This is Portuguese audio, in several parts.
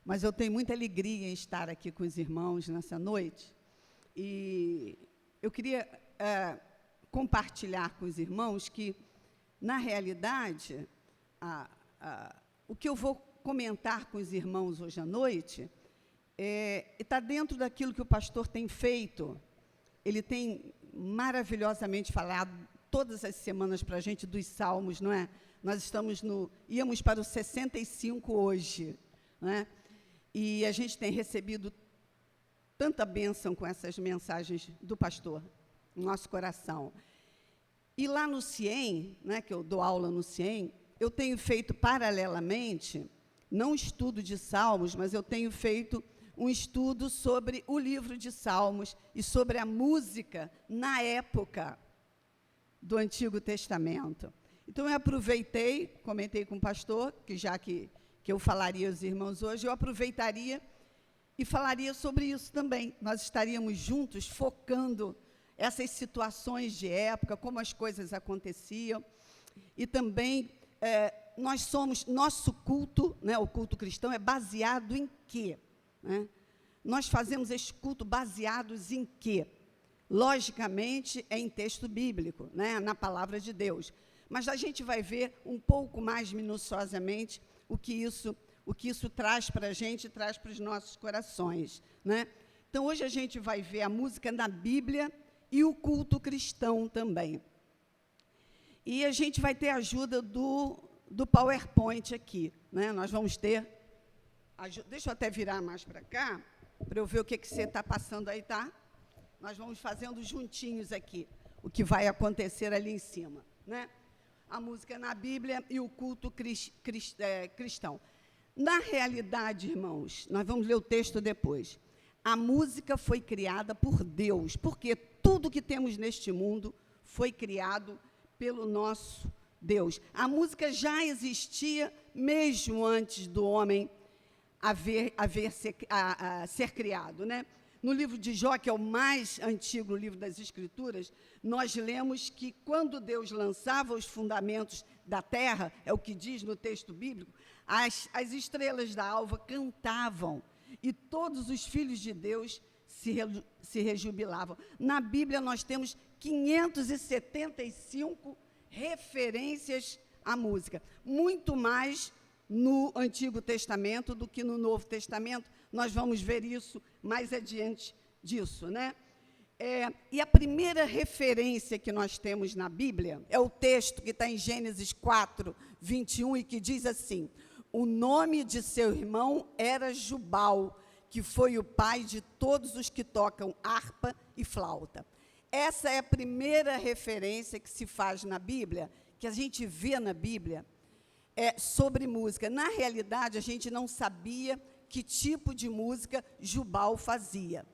mas eu tenho muita alegria em estar aqui com os irmãos nessa noite. E eu queria compartilhar com os irmãos que, na realidade, o que eu vou comentar com os irmãos hoje à noite está dentro daquilo que o pastor tem feito. Ele tem maravilhosamente falado todas as semanas para a gente dos Salmos, não é? Nós íamos para o 65 hoje, não é? E a gente tem recebido tanta bênção com essas mensagens do pastor no nosso coração. E lá no CIEM, né, que eu dou aula no CIEM, eu tenho feito paralelamente, não estudo de Salmos, mas eu tenho feito um estudo sobre o livro de Salmos e sobre a música na época do Antigo Testamento. Então, eu aproveitei, comentei com o pastor, que já que eu falaria aos irmãos hoje, eu aproveitaria e falaria sobre isso também. Nós estaríamos juntos focando essas situações de época, como as coisas aconteciam, e também nosso culto, né, o culto cristão, é baseado em quê? Né? Nós fazemos esse culto baseados em quê? Logicamente, é em texto bíblico, né, na palavra de Deus. Mas a gente vai ver um pouco mais minuciosamente o que isso traz para a gente, traz para os nossos corações, né? Então, hoje a gente vai ver a música na Bíblia e o culto cristão também. E a gente vai ter a ajuda do PowerPoint aqui, né? Nós vamos ter... Deixa eu até virar mais para cá, para eu ver o que você está passando aí, tá? Nós vamos fazendo juntinhos aqui, o que vai acontecer ali em cima, né? A música na Bíblia e o culto cristão. Na realidade, irmãos, nós vamos ler o texto depois. A música foi criada por Deus, porque tudo que temos neste mundo foi criado pelo nosso Deus. A música já existia mesmo antes do homem ser criado, né? No livro de Jó, que é o mais antigo livro das Escrituras, nós lemos que quando Deus lançava os fundamentos da terra, é o que diz no texto bíblico, as estrelas da alva cantavam e todos os filhos de Deus se rejubilavam. Na Bíblia nós temos 575 referências à música, muito mais no Antigo Testamento do que no Novo Testamento. Nós vamos ver isso mais adiante disso, né? E a primeira referência que nós temos na Bíblia é o texto que está em Gênesis 4, 21, e que diz assim: o nome de seu irmão era Jubal, que foi o pai de todos os que tocam harpa e flauta. Essa é a primeira referência que se faz na Bíblia, que a gente vê na Bíblia, sobre música. Na realidade, a gente não sabia que tipo de música Jubal fazia.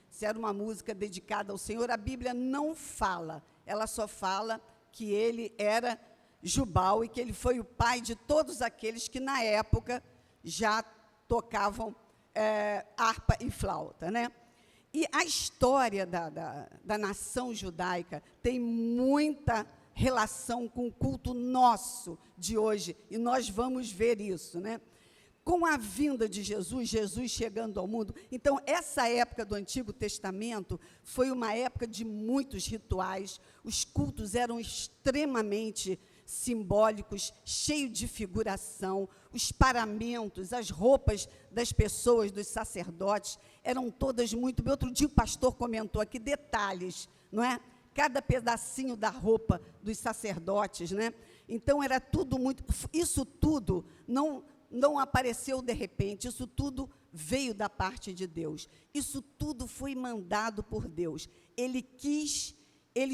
Se era uma música dedicada ao Senhor, a Bíblia não fala. Ela só fala que ele era Jubal e que ele foi o pai de todos aqueles que, na época, já tocavam harpa e flauta, né? E a história da nação judaica tem muita relação com o culto nosso de hoje, e nós vamos ver isso, né? Com a vinda de Jesus, Jesus chegando ao mundo, então, essa época do Antigo Testamento foi uma época de muitos rituais, os cultos eram extremamente simbólicos, cheios de figuração, os paramentos, as roupas das pessoas, dos sacerdotes, eram todas muito... Outro dia o pastor comentou aqui detalhes, não é? Cada pedacinho da roupa dos sacerdotes, né? Então, era tudo muito... Isso tudo não apareceu de repente, isso tudo veio da parte de Deus. Isso tudo foi mandado por Deus. Ele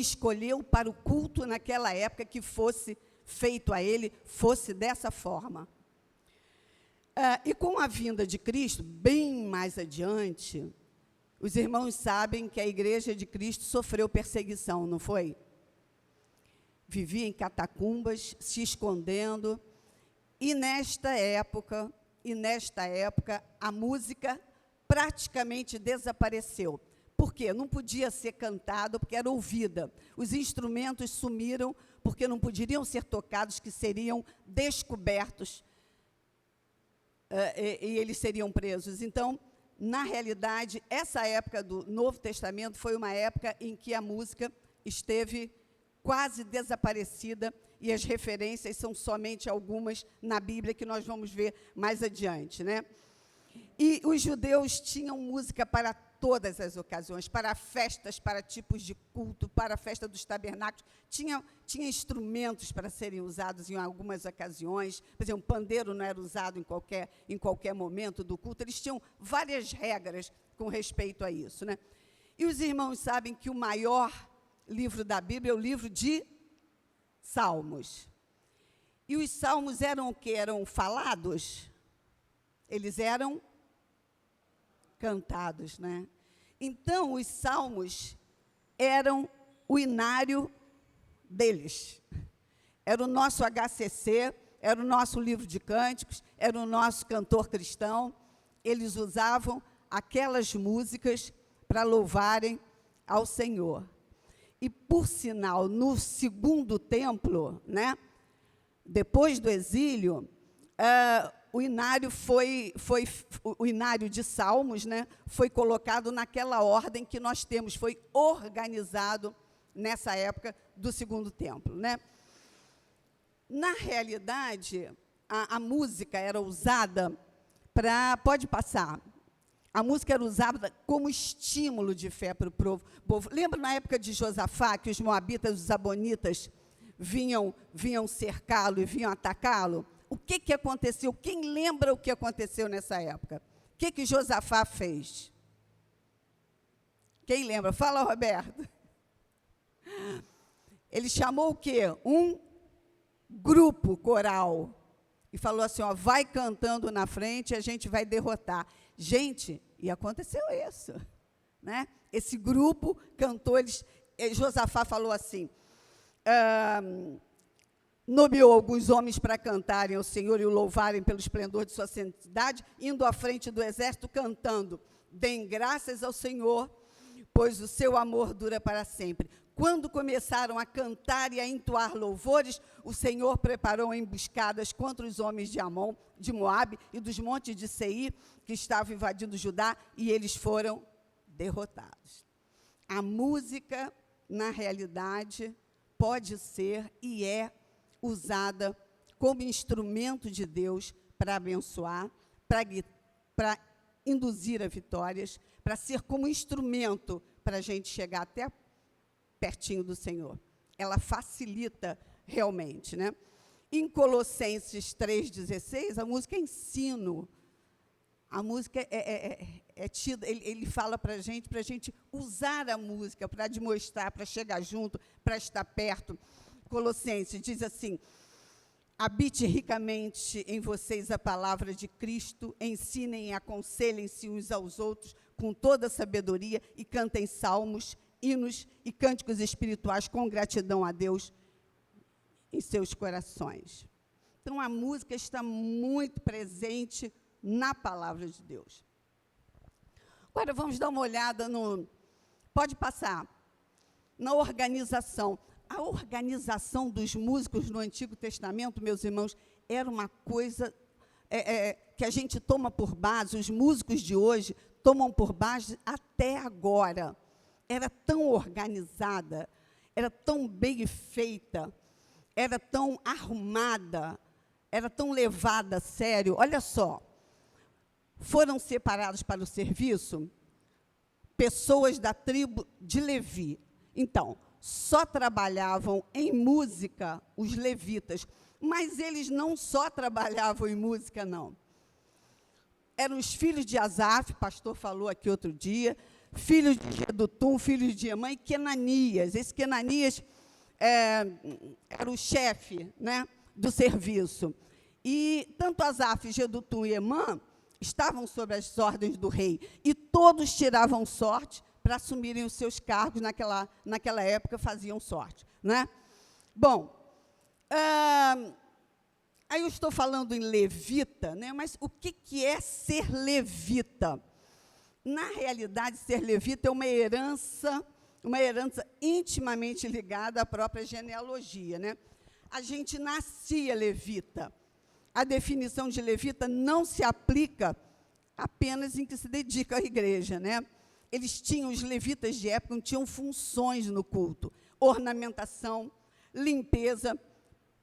escolheu para o culto naquela época que fosse feito a ele, fosse dessa forma. E com a vinda de Cristo, bem mais adiante, os irmãos sabem que a igreja de Cristo sofreu perseguição, não foi? Vivia em catacumbas, se escondendo, e nesta época, a música praticamente desapareceu. Por quê? Não podia ser cantado, porque era ouvida. Os instrumentos sumiram, porque não poderiam ser tocados, que seriam descobertos. e eles seriam presos. Então, na realidade, essa época do Novo Testamento foi uma época em que a música esteve quase desaparecida, e as referências são somente algumas na Bíblia, que nós vamos ver mais adiante, né? E os judeus tinham música para todas as ocasiões, para festas, para tipos de culto, para a festa dos tabernáculos. Tinha instrumentos para serem usados em algumas ocasiões. Por exemplo, o pandeiro não era usado em qualquer momento do culto. Eles tinham várias regras com respeito a isso, né? E os irmãos sabem que o maior livro da Bíblia é o livro de Salmos. E os salmos eram o quê? Eram falados? Eles eram cantados, né? Então, os salmos eram o inário deles. Era o nosso HCC, era o nosso livro de cânticos, era o nosso cantor cristão. Eles usavam aquelas músicas para louvarem ao Senhor. E, por sinal, no segundo templo, né, depois do exílio, o inário o inário de Salmos, né, foi colocado naquela ordem que nós temos, foi organizado nessa época do segundo templo, né? Na realidade, a música era usada para... Pode passar. A música era usada como estímulo de fé para o povo. Lembra na época de Josafá, que os moabitas, os amonitas, vinham cercá-lo e vinham atacá-lo? O que aconteceu? Quem lembra o que aconteceu nessa época? O que Josafá fez? Quem lembra? Fala, Roberto. Ele chamou o quê? Um grupo coral. E falou assim, ó, vai cantando na frente e a gente vai derrotar. Gente, e aconteceu isso, né? Esse grupo cantou, Josafá falou assim, nomeou alguns homens para cantarem ao Senhor e o louvarem pelo esplendor de sua santidade, indo à frente do exército cantando, deem graças ao Senhor, pois o seu amor dura para sempre. Quando começaram a cantar e a entoar louvores, o Senhor preparou emboscadas contra os homens de Amon, de Moabe e dos montes de Seir, que estavam invadindo Judá, e eles foram derrotados. A música, na realidade, pode ser e é usada como instrumento de Deus para abençoar, para induzir a vitórias, para ser como instrumento para a gente chegar até pertinho do Senhor. Ela facilita realmente, né? Em Colossenses 3,16, a música é ensino. A música é tida, ele fala para a gente usar a música, para demonstrar, para chegar junto, para estar perto. Colossenses diz assim, habite ricamente em vocês a palavra de Cristo, ensinem e aconselhem-se uns aos outros com toda a sabedoria e cantem salmos, hinos e cânticos espirituais com gratidão a Deus em seus corações. Então, a música está muito presente na palavra de Deus. Agora, vamos dar uma olhada no... Pode passar. Na organização. A organização dos músicos no Antigo Testamento, meus irmãos, era uma coisa que a gente toma por base, os músicos de hoje tomam por base até agora. Era tão organizada, era tão bem feita, era tão arrumada, era tão levada a sério. Olha só, foram separados para o serviço pessoas da tribo de Levi. Então, só trabalhavam em música os levitas, mas eles não só trabalhavam em música, não. Eram os filhos de Asaf, o pastor falou aqui outro dia, filhos de Jedutum, filhos de Emã e Quenanias. Esse Quenanias era o chefe, né, do serviço. E tanto Asaf, Jedutum e Emã estavam sob as ordens do rei, e todos tiravam sorte para assumirem os seus cargos, naquela época faziam sorte, né? Bom, aí eu estou falando em levita, né, mas o que é ser levita? Na realidade, ser levita é uma herança intimamente ligada à própria genealogia, né? A gente nascia levita. a definição de levita não se aplica apenas em que se dedica à igreja, né? Os levitas de época tinham funções no culto: ornamentação, limpeza,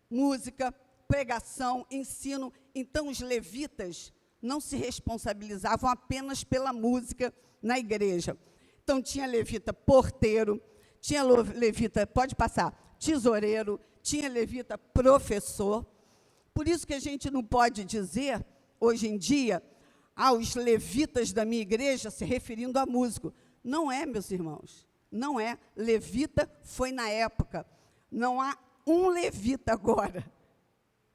música, pregação, ensino. Então, os levitas não se responsabilizavam apenas pela música na igreja. Então, tinha levita porteiro, tinha levita, pode passar, tesoureiro, tinha levita professor. Por isso que a gente não pode dizer, hoje em dia, os levitas da minha igreja, se referindo a músico. Não é, meus irmãos, não é. Levita foi na época. Não há um levita agora.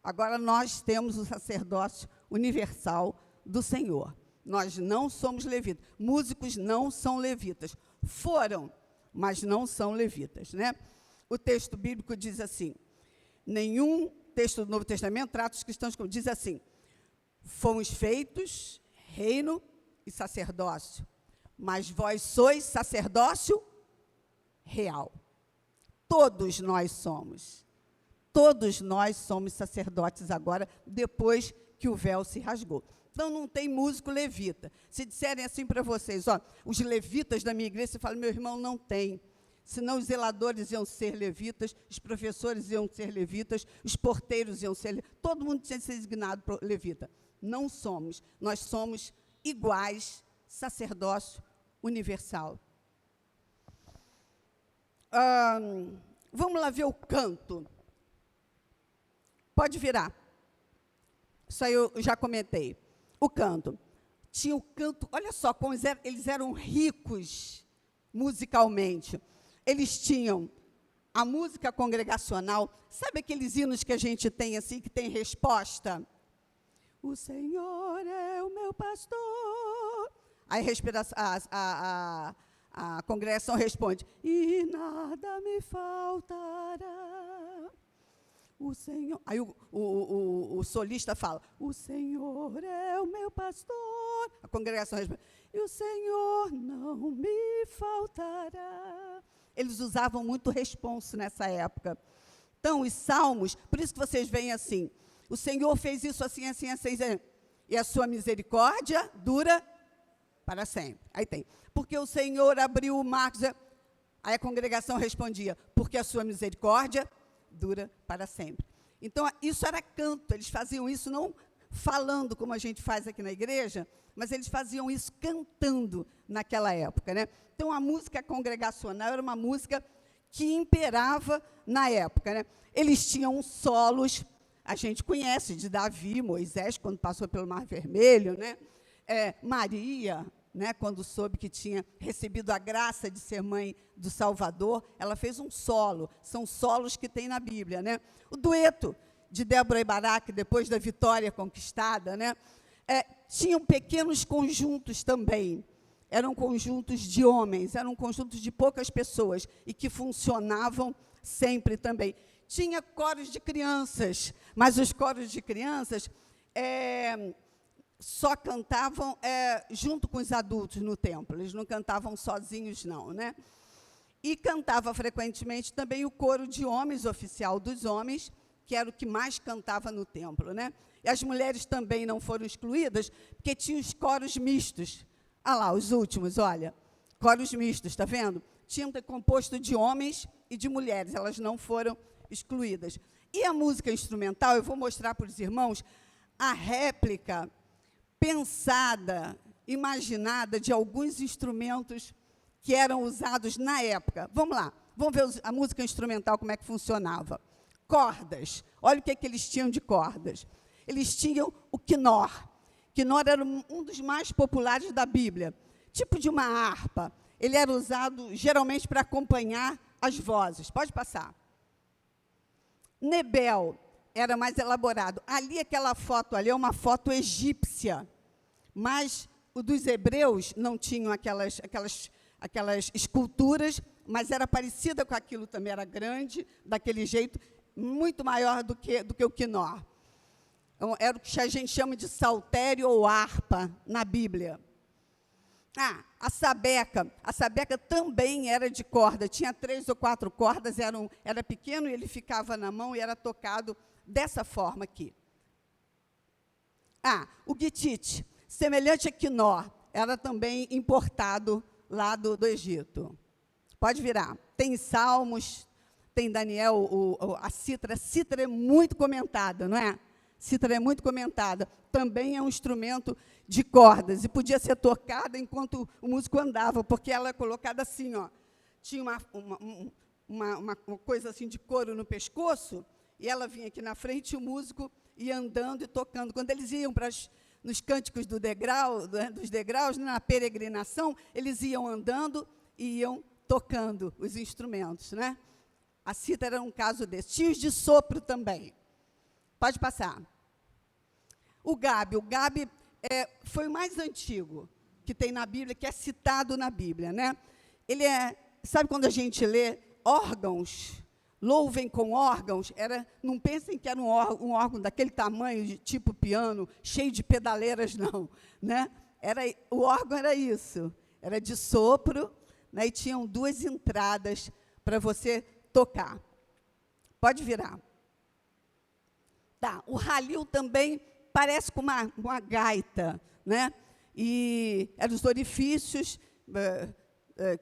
Agora nós temos o sacerdócio universal do Senhor. Nós não somos levitas. Músicos não são levitas. Foram, mas não são levitas, né? O texto bíblico diz assim, nenhum texto do Novo Testamento trata os cristãos como, diz assim, fomos feitos reino e sacerdócio, mas vós sois sacerdócio real. Todos nós somos sacerdotes agora, depois que o véu se rasgou. Então, não tem músico levita. Se disserem assim para vocês, os levitas da minha igreja, você fala, meu irmão, não tem. Senão os zeladores iam ser levitas, os professores iam ser levitas, os porteiros iam ser levitas, todo mundo tinha que ser designado levita. Não somos. Nós somos iguais, sacerdócio universal. Vamos lá ver o canto. Pode virar. Isso aí eu já comentei. O canto. Tinha o canto, olha só, como eles eram ricos musicalmente. Eles tinham a música congregacional. Sabe aqueles hinos que a gente tem assim, que tem resposta? O Senhor é o meu pastor. Aí a congregação responde, e nada me faltará. O Senhor, aí o solista fala, o Senhor é o meu pastor. A congregação responde, e o Senhor não me faltará. Eles usavam muito responso nessa época. Então, os salmos, por isso que vocês veem assim, o Senhor fez isso assim, assim, assim, e a sua misericórdia dura para sempre. Aí tem, porque o Senhor abriu o mar, aí a congregação respondia, porque a sua misericórdia dura para sempre. Então, isso era canto, eles faziam isso não falando como a gente faz aqui na igreja, mas eles faziam isso cantando naquela época, né? Então, a música congregacional era uma música que imperava na época, né? Eles tinham solos, a gente conhece, de Davi, Moisés, quando passou pelo Mar Vermelho, né? Maria, né, quando soube que tinha recebido a graça de ser mãe do Salvador, ela fez um solo, são solos que tem na Bíblia, né? O dueto de Débora e Baraque, depois da vitória conquistada, né? Tinham pequenos conjuntos também, eram conjuntos de homens, eram conjuntos de poucas pessoas, e que funcionavam sempre também. Tinha coros de crianças, mas os coros de crianças só cantavam junto com os adultos no templo, eles não cantavam sozinhos, não, né? E cantava frequentemente também o coro de homens, oficial dos homens, que era o que mais cantava no templo, né? E as mulheres também não foram excluídas, porque tinha os coros mistos. Ah lá, os últimos, olha, coros mistos, está vendo? Tinham composto de homens e de mulheres, elas não foram excluídas. E a música instrumental, eu vou mostrar para os irmãos a réplica pensada, imaginada de alguns instrumentos que eram usados na época. Vamos lá, vamos ver a música instrumental, como é que funcionava. Cordas, olha o que eles tinham de cordas. Eles tinham o quinor. Quinor era um dos mais populares da Bíblia, tipo de uma harpa. Ele era usado geralmente para acompanhar as vozes. Pode passar. Nebel era mais elaborado. Ali, aquela foto ali é uma foto egípcia, mas o dos hebreus não tinham aquelas esculturas, mas era parecida com aquilo também, era grande, daquele jeito, muito maior do que o quinor. Era o que a gente chama de saltério ou harpa na Bíblia. A sabeca também era de corda, tinha 3 ou 4 cordas, era pequeno e ele ficava na mão e era tocado dessa forma aqui. O guitite, semelhante a quinó, era também importado lá do Egito. Pode virar. Tem Salmos, tem Daniel, a cítara. A cítara é muito comentada, não é? Cítara é muito comentada. Também é um instrumento de cordas e podia ser tocada enquanto o músico andava, porque ela é colocada assim, ó. Tinha uma coisa assim de couro no pescoço, e ela vinha aqui na frente, e o músico ia andando e tocando. Quando eles iam nos cânticos dos degraus, na peregrinação, eles iam andando e iam tocando os instrumentos, né? A cítara era um caso desse. Tinha os de sopro também. Pode passar. O gabe foi o mais antigo que tem na Bíblia, que é citado na Bíblia, né? Ele sabe quando a gente lê órgãos, louvem com órgãos, não pensem que era um órgão daquele tamanho, de tipo piano, cheio de pedaleiras, não, né? O órgão era isso, era de sopro, né? E tinham 2 entradas para você tocar. Pode virar. O ralil também parece com uma gaita, né? E eram os orifícios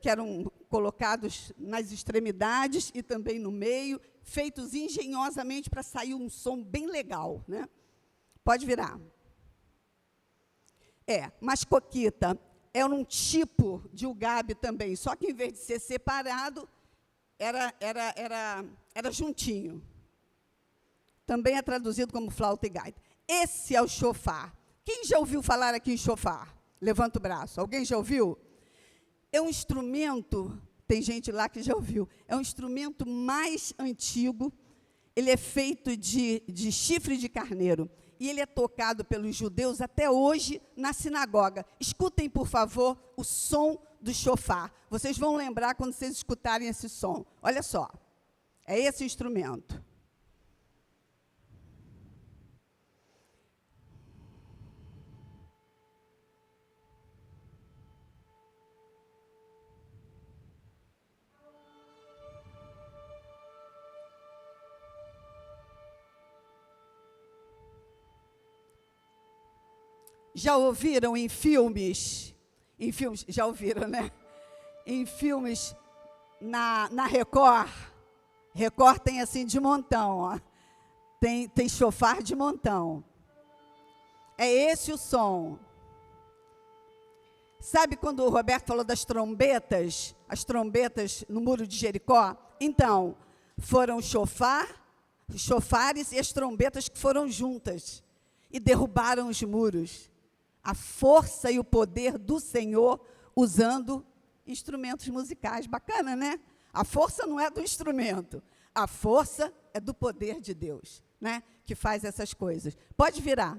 que eram colocados nas extremidades e também no meio, feitos engenhosamente para sair um som bem legal, né? Pode virar. Mas coquita era um tipo de ugabe também, só que, em vez de ser separado, era juntinho. Também é traduzido como flauta e gaita. Esse é o chofar. Quem já ouviu falar aqui em chofar? Levanta o braço. Alguém já ouviu? É um instrumento, tem gente lá que já ouviu, é um instrumento mais antigo, ele é feito de chifre de carneiro, e ele é tocado pelos judeus até hoje na sinagoga. Escutem, por favor, o som do chofar. Vocês vão lembrar quando vocês escutarem esse som. Olha só, é esse instrumento. Já ouviram em filmes? Em filmes, já ouviram, né? Em filmes na Record. Record tem assim de montão, ó. Tem chofar de montão. É esse o som. Sabe quando o Roberto falou das trombetas? As trombetas no muro de Jericó? Então, foram os chofares e as trombetas que foram juntas e derrubaram os muros. A força e o poder do Senhor usando instrumentos musicais. Bacana, né? A força não é do instrumento, a força é do poder de Deus, né? Que faz essas coisas. Pode virar.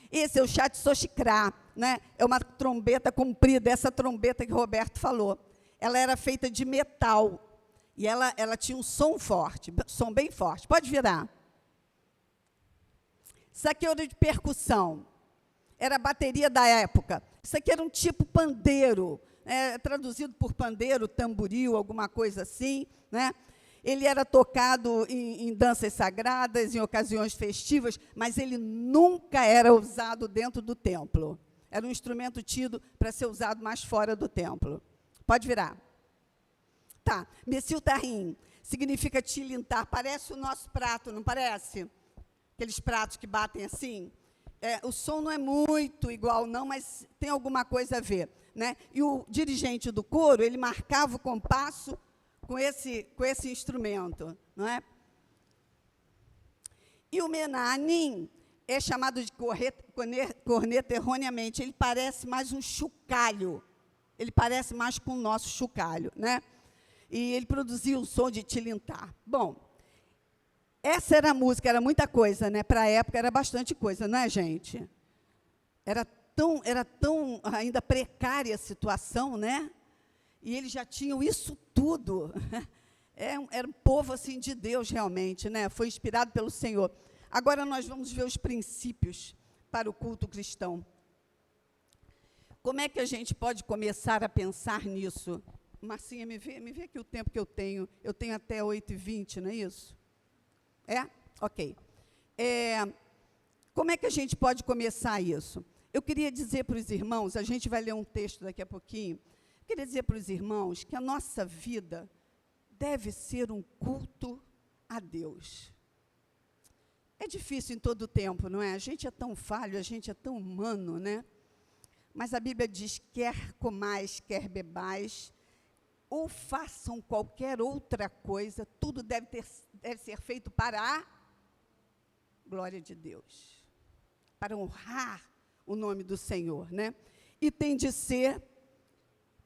Esse é o Chatsochicrá, né? É uma trombeta comprida, essa trombeta que o Roberto falou. Ela era feita de metal e ela tinha um som forte, som bem forte. Pode virar. Isso aqui era de percussão. Era a bateria da época. Isso aqui era um tipo pandeiro, traduzido por pandeiro, tamboril, alguma coisa assim, né? Ele era tocado em danças sagradas, em ocasiões festivas, mas ele nunca era usado dentro do templo. Era um instrumento tido para ser usado mais fora do templo. Pode virar. Messil Tarim significa tilintar. Parece o nosso prato, não parece? Aqueles pratos que batem assim. O som não é muito igual, não, mas tem alguma coisa a ver, né? E o dirigente do coro, ele marcava o compasso com esse instrumento, não é? E o menanim é chamado de corneta erroneamente. Ele parece mais um chocalho. Ele parece mais com o nosso chocalho, né? E ele produzia o som de tilintar. Bom, essa era a música, era muita coisa, né? Para a época era bastante coisa, não é, gente? Era tão ainda precária a situação, né? E eles já tinham isso tudo. Era um povo assim de Deus, realmente, né? Foi inspirado pelo Senhor. Agora nós vamos ver os princípios para o culto cristão. Como é que a gente pode começar a pensar nisso? Marcinha, me vê aqui o tempo que eu tenho. Eu tenho até 8h20, não é isso? Ok. como é que a gente pode começar isso? Eu queria dizer para os irmãos, a gente vai ler um texto daqui a pouquinho, eu queria dizer para os irmãos que a nossa vida deve ser um culto a Deus. É difícil em todo o tempo, não é? A gente é tão falho, a gente é tão humano, né? Mas a Bíblia diz, quer comais, quer bebais, ou façam qualquer outra coisa, tudo deve ser feito para a glória de Deus, para honrar o nome do Senhor, né? E tem de ser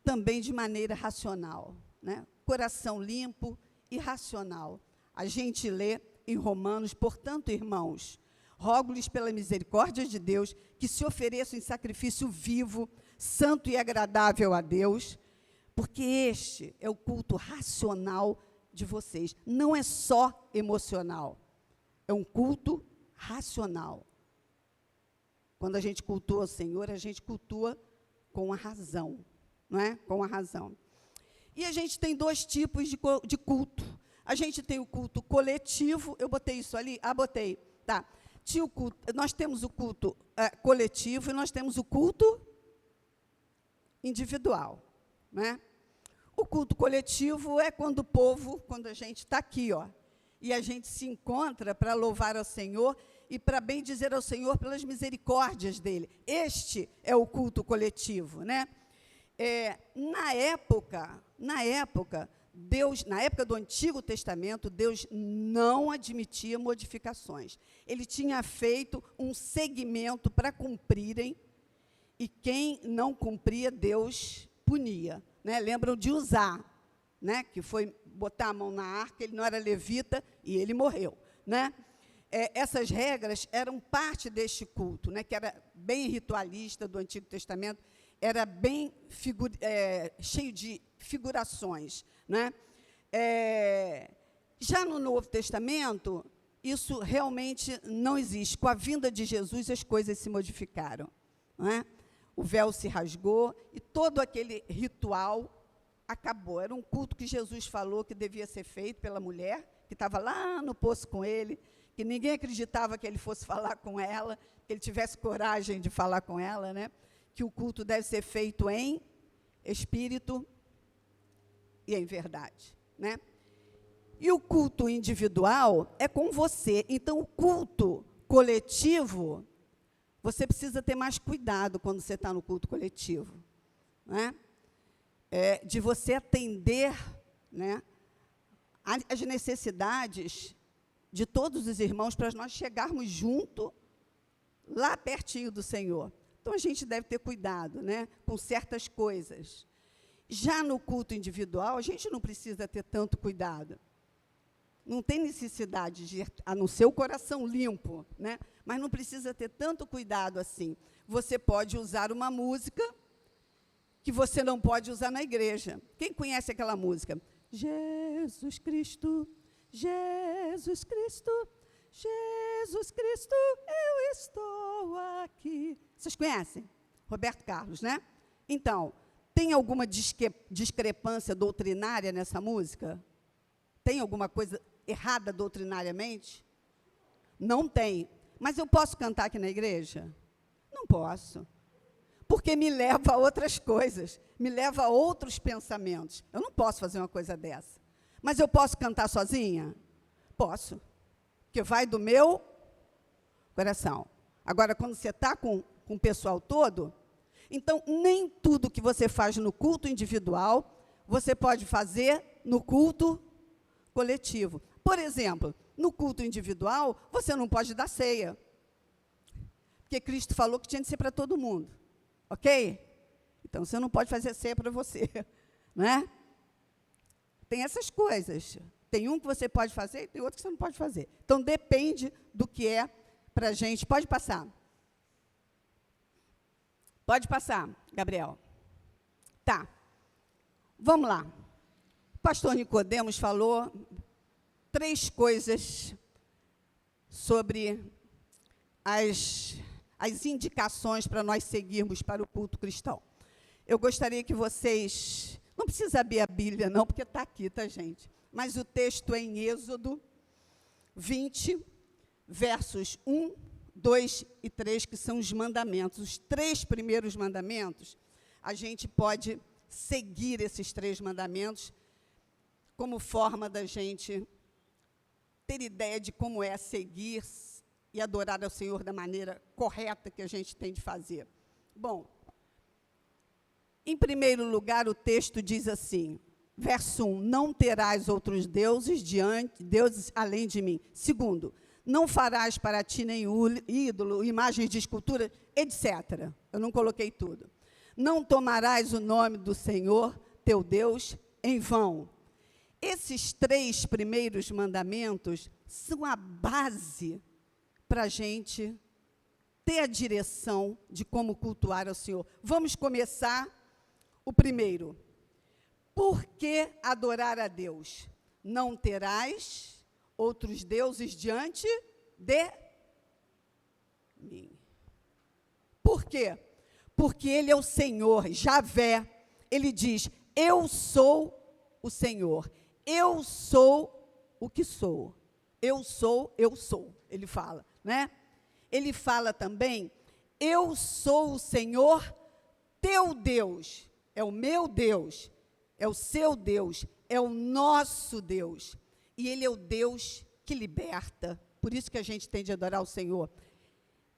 também de maneira racional, né? Coração limpo e racional. A gente lê em Romanos, portanto, irmãos, rogo-lhes pela misericórdia de Deus que se ofereçam em sacrifício vivo, santo e agradável a Deus, porque este é o culto racional de vocês. Não é só emocional, é um culto racional. Quando a gente cultua o Senhor, a gente cultua com a razão, não é? Com a razão. E a gente tem dois tipos de culto. A gente tem o culto coletivo, eu botei isso ali? Botei, tá. Nós temos o culto coletivo e nós temos o culto individual, né? O culto coletivo é quando o povo, quando a gente está aqui, ó, e a gente se encontra para louvar ao Senhor e para bendizer ao Senhor pelas misericórdias dele. Este é o culto coletivo, né? Na época, Deus, na época do Antigo Testamento, Deus não admitia modificações. Ele tinha feito um segmento para cumprirem, e quem não cumpria, Deus punia. Né? Lembram de Uzá, né? Que foi botar a mão na arca, ele não era levita e ele morreu. Né? Essas regras eram parte deste culto, né? Que era bem ritualista do Antigo Testamento, era bem cheio de figurações. Né? Já no Novo Testamento, isso realmente não existe. Com a vinda de Jesus, as coisas se modificaram. Não é? O véu se rasgou e todo aquele ritual acabou. Era um culto que Jesus falou que devia ser feito pela mulher, que estava lá no poço com ele, que ninguém acreditava que ele fosse falar com ela, que ele tivesse coragem de falar com ela, né? Que o culto deve ser feito em espírito e em verdade, né? E o culto individual é com você. Então, o culto coletivo, você precisa ter mais cuidado quando você está no culto coletivo, né? De você atender, né, as necessidades de todos os irmãos para nós chegarmos junto, lá pertinho do Senhor. Então, a gente deve ter cuidado, né, com certas coisas. Já no culto individual, a gente não precisa ter tanto cuidado. Não tem necessidade de, a não ser o coração limpo, né? Mas não precisa ter tanto cuidado assim. Você pode usar uma música que você não pode usar na igreja. Quem conhece aquela música? Jesus Cristo, Jesus Cristo, Jesus Cristo, eu estou aqui. Vocês conhecem? Roberto Carlos, né? Então, tem alguma discrepância doutrinária nessa música? Tem alguma coisa errada doutrinariamente? Não tem. Mas eu posso cantar aqui na igreja? Não posso. Porque me leva a outras coisas, me leva a outros pensamentos. Eu não posso fazer uma coisa dessa. Mas eu posso cantar sozinha? Posso. Porque vai do meu coração. Agora, quando você está com o pessoal todo, então, nem tudo que você faz no culto individual, você pode fazer no culto coletivo. Por exemplo, no culto individual, você não pode dar ceia. Porque Cristo falou que tinha de ser para todo mundo. Ok? Então, você não pode fazer ceia para você. Não é? Tem essas coisas. Tem um que você pode fazer e tem outro que você não pode fazer. Então, depende do que é para a gente. Pode passar. Pode passar, Gabriel. Tá. Vamos lá. O pastor Nicodemos falou 3 coisas sobre as indicações para nós seguirmos para o culto cristão. Eu gostaria que vocês... Não precisa abrir a Bíblia, não, porque está aqui, tá, gente? Mas o texto é em Êxodo 20, versos 1, 2 e 3, que são os mandamentos. Os 3 primeiros mandamentos, a gente pode seguir esses 3 mandamentos como forma da gente ter ideia de como é seguir e adorar ao Senhor da maneira correta que a gente tem de fazer. Bom, em primeiro lugar, o texto diz assim, verso 1, não terás outros deuses além de mim. Segundo, não farás para ti nenhum ídolo, imagens de escultura, etc. Eu não coloquei tudo. Não tomarás o nome do Senhor, teu Deus, em vão. Esses 3 primeiros mandamentos são a base para a gente ter a direção de como cultuar ao Senhor. Vamos começar o primeiro. Por que adorar a Deus? Não terás outros deuses diante de mim. Por quê? Porque Ele é o Senhor, Javé. Ele diz, eu sou o Senhor. Eu sou o que sou. Eu sou, ele fala, né? Ele fala também, eu sou o Senhor, teu Deus. É o meu Deus, é o seu Deus, é o nosso Deus. E Ele é o Deus que liberta. Por isso que a gente tem de adorar o Senhor.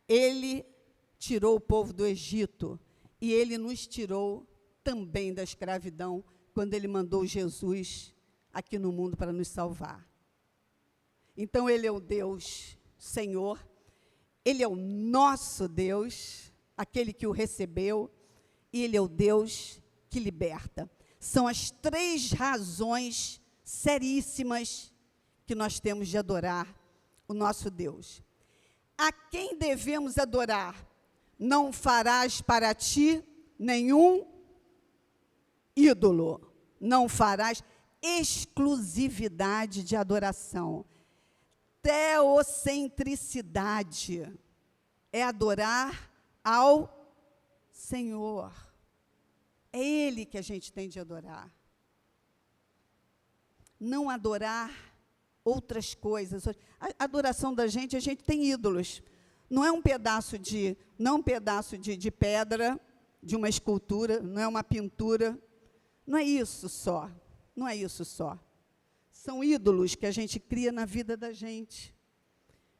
Ele tirou o povo do Egito e Ele nos tirou também da escravidão quando Ele mandou Jesus aqui no mundo para nos salvar. Então, Ele é o Deus Senhor, Ele é o nosso Deus, aquele que o recebeu, e Ele é o Deus que liberta. São as 3 razões seríssimas que nós temos de adorar o nosso Deus. A quem devemos adorar? Não farás para ti nenhum ídolo. Não farás exclusividade de adoração. Teocentricidade é adorar ao Senhor. É Ele que a gente tem de adorar. Não adorar outras coisas. A adoração da gente, a gente tem ídolos. Não é um pedaço de pedra, de uma escultura, não é uma pintura. Não é isso só. Não é isso só. São ídolos que a gente cria na vida da gente.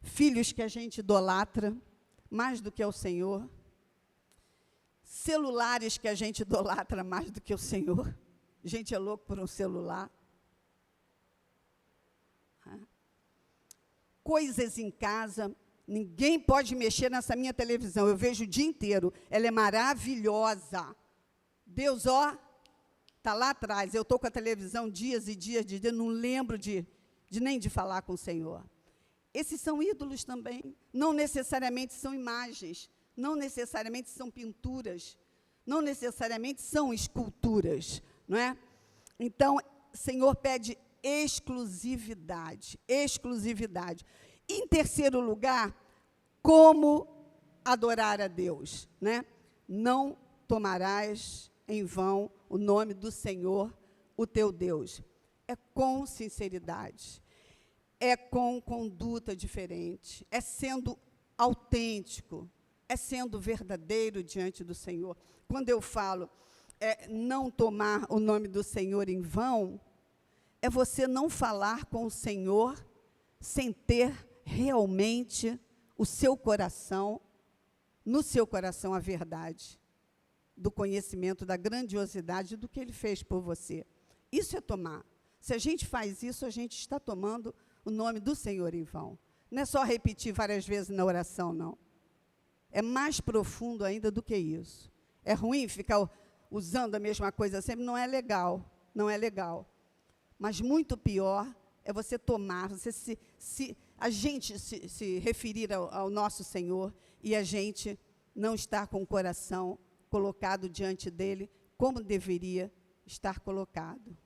Filhos que a gente idolatra mais do que ao Senhor. Celulares que a gente idolatra mais do que o Senhor. A gente é louco por um celular. Coisas em casa, ninguém pode mexer nessa minha televisão, eu vejo o dia inteiro, ela é maravilhosa. Deus, ó, está lá atrás, eu estou com a televisão dias e dias, não lembro nem de falar com o Senhor. Esses são ídolos também, não necessariamente são imagens, não necessariamente são pinturas, não necessariamente são esculturas, não é? Então, o Senhor pede exclusividade, exclusividade. Em terceiro lugar, como adorar a Deus, né? Não tomarás em vão o nome do Senhor, o teu Deus. É com sinceridade, é com conduta diferente, é sendo autêntico, é sendo verdadeiro diante do Senhor. Quando eu falo não tomar o nome do Senhor em vão, é você não falar com o Senhor sem ter realmente o seu coração, no seu coração a verdade, do conhecimento, da grandiosidade do que Ele fez por você. Isso é tomar. Se a gente faz isso, a gente está tomando o nome do Senhor em vão. Não é só repetir várias vezes na oração, não. É mais profundo ainda do que isso. É ruim ficar usando a mesma coisa sempre, não é legal, não é legal. Mas muito pior é você tomar, a gente se referir ao nosso Senhor e a gente não estar com o coração colocado diante dEle como deveria estar colocado.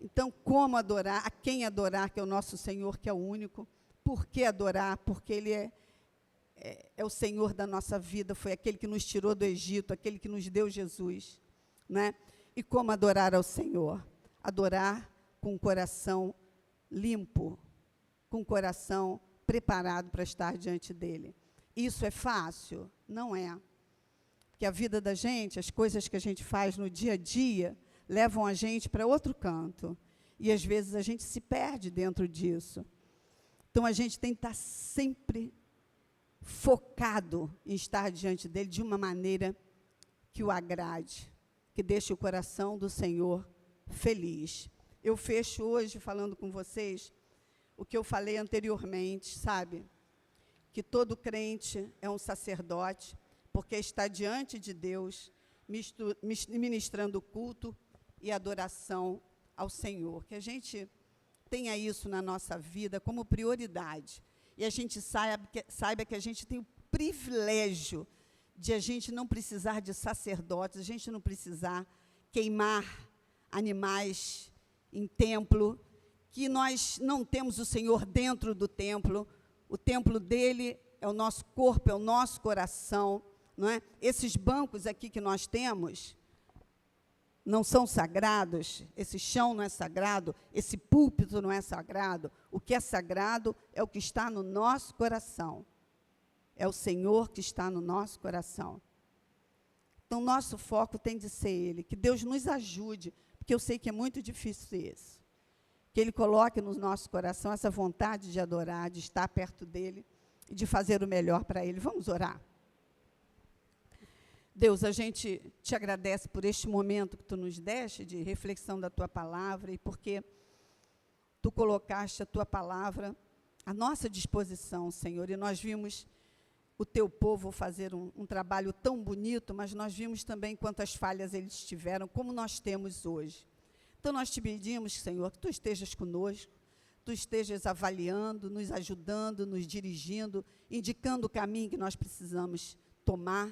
Então, como adorar? A quem adorar, que é o nosso Senhor, que é o único. Por que adorar? Porque Ele é o Senhor da nossa vida, foi aquele que nos tirou do Egito, aquele que nos deu Jesus, né? E como adorar ao Senhor? Adorar com o coração limpo, com o coração preparado para estar diante dele. Isso é fácil? Não é. Porque a vida da gente, as coisas que a gente faz no dia a dia, levam a gente para outro canto. E, às vezes, a gente se perde dentro disso. Então, a gente tem que estar sempre focado em estar diante dele de uma maneira que o agrade, que deixe o coração do Senhor feliz. Eu fecho hoje falando com vocês o que eu falei anteriormente, sabe? Que todo crente é um sacerdote, porque está diante de Deus, ministrando culto e adoração ao Senhor. Que a gente tenha isso na nossa vida como prioridade. E a gente saiba que a gente tem o privilégio de a gente não precisar de sacerdotes, a gente não precisar queimar animais em templo, que nós não temos o Senhor dentro do templo. O templo dele é o nosso corpo, é o nosso coração, não é? Esses bancos aqui que nós temos não são sagrados, esse chão não é sagrado, esse púlpito não é sagrado. O que é sagrado é o que está no nosso coração. É o Senhor que está no nosso coração. Então, nosso foco tem de ser Ele. Que Deus nos ajude, porque eu sei que é muito difícil isso. Que Ele coloque no nosso coração essa vontade de adorar, de estar perto dEle e de fazer o melhor para Ele. Vamos orar? Deus, a gente te agradece por este momento que Tu nos deste de reflexão da Tua palavra e porque Tu colocaste a Tua palavra à nossa disposição, Senhor, e nós vimos o Teu povo fazer um trabalho tão bonito, mas nós vimos também quantas falhas eles tiveram, como nós temos hoje. Então, nós te pedimos, Senhor, que Tu estejas conosco, Tu estejas avaliando, nos ajudando, nos dirigindo, indicando o caminho que nós precisamos tomar,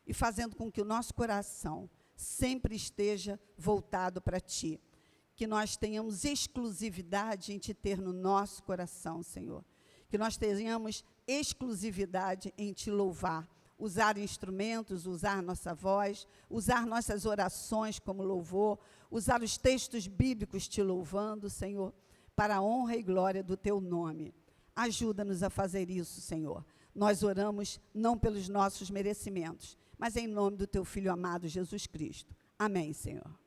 e fazendo com que o nosso coração sempre esteja voltado para Ti. Que nós tenhamos exclusividade em Te ter no nosso coração, Senhor. Que nós tenhamos exclusividade em Te louvar. Usar instrumentos, usar nossa voz, usar nossas orações como louvor, usar os textos bíblicos Te louvando, Senhor, para a honra e glória do Teu nome. Ajuda-nos a fazer isso, Senhor. Nós oramos não pelos nossos merecimentos, mas em nome do Teu Filho amado, Jesus Cristo. Amém, Senhor.